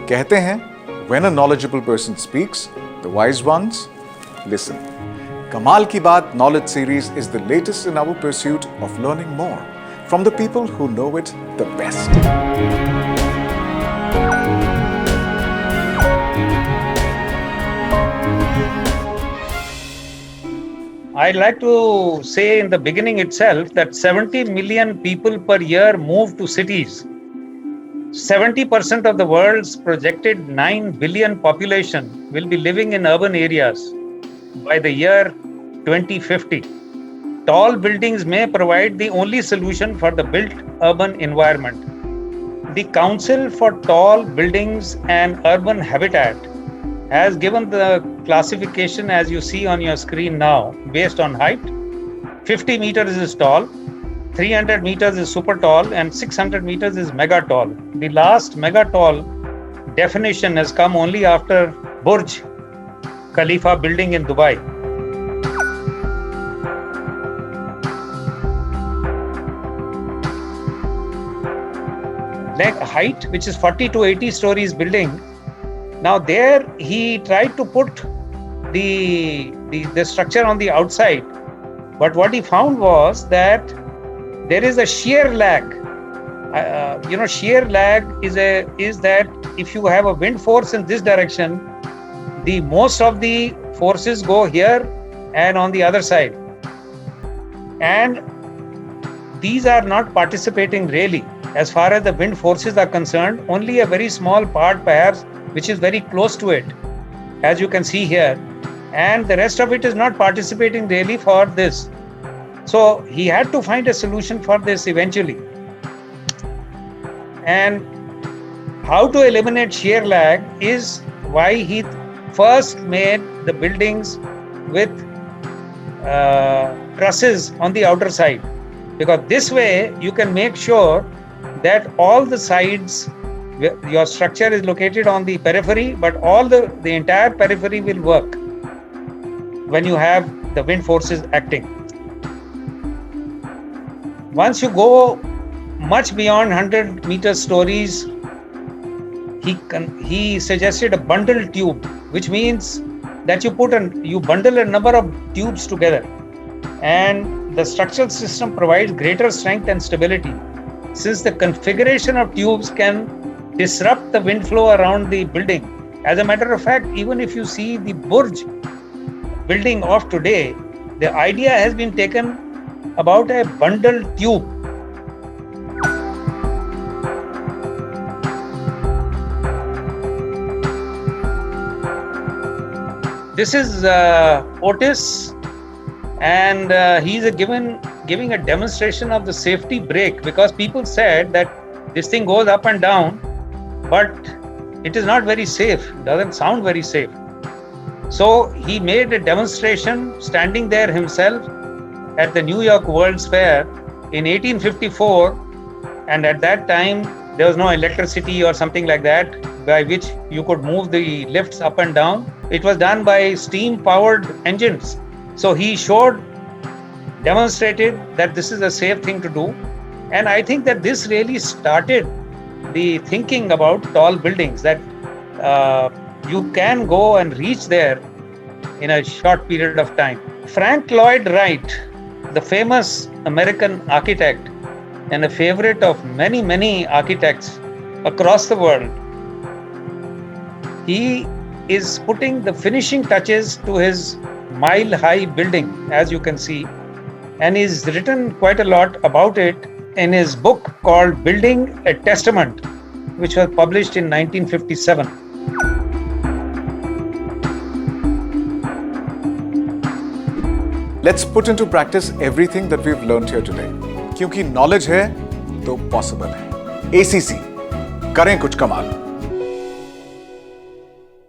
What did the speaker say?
कहते हैं, when a knowledgeable person speaks, the wise ones listen. Kamal Ki Baat Knowledge Series is the latest in our pursuit of learning more from the people who know it the best. I'd like to say in the beginning itself that 70 million people per year move to cities. 70% of the world's projected 9 billion population will be living in urban areas by the year 2050. Tall buildings may provide the only solution for the built urban environment. The Council for Tall Buildings and Urban Habitat has given the classification as you see on your screen now based on height. 50 meters is tall, 300 meters is super tall, and 600 meters is mega tall. The last mega tall definition has come only after Burj Khalifa building in Dubai. Like height, which is 40 to 80 stories building. Now there he tried to put the structure on the outside, but what he found was that there is a shear lag. Shear lag is that if you have a wind force in this direction, the most of the forces go here and on the other side, and these are not participating really. As far as the wind forces are concerned, only a very small part perhaps which is very close to it, as you can see here, and the rest of it is not participating really for this. So he had to find a solution for this eventually. And how to eliminate shear lag is why he first made the buildings with trusses on the outer side, because this way you can make sure that all the sides, your structure is located on the periphery, but all the entire periphery will work when you have the wind forces acting. Once you go much beyond 100 meter stories, he suggested a bundle tube, which means that you bundle a number of tubes together, and the structural system provides greater strength and stability, since the configuration of tubes can disrupt the wind flow around the building. As a matter of fact, even if you see the Burj building of today, the idea has been taken about a bundle tube. This is Otis, and he's giving a demonstration of the safety brake, because people said that this thing goes up and down, but it is not very safe, doesn't sound very safe. So he made a demonstration standing there himself at the New York World's Fair in 1854, and at that time there was no electricity or something like that by which you could move the lifts up and down. It was done by steam powered engines. So he demonstrated that this is a safe thing to do, and I think that this really started the thinking about tall buildings, that you can go and reach there in a short period of time. Frank Lloyd Wright, the famous American architect and a favorite of many, many architects across the world, he is putting the finishing touches to his mile-high building, as you can see, and he's written quite a lot about it in his book called Building a Testament, which was published in 1957. Let's put into practice everything that we've learned here today. क्योंकि knowledge है तो possible है. ACC, करें कुछ कमाल.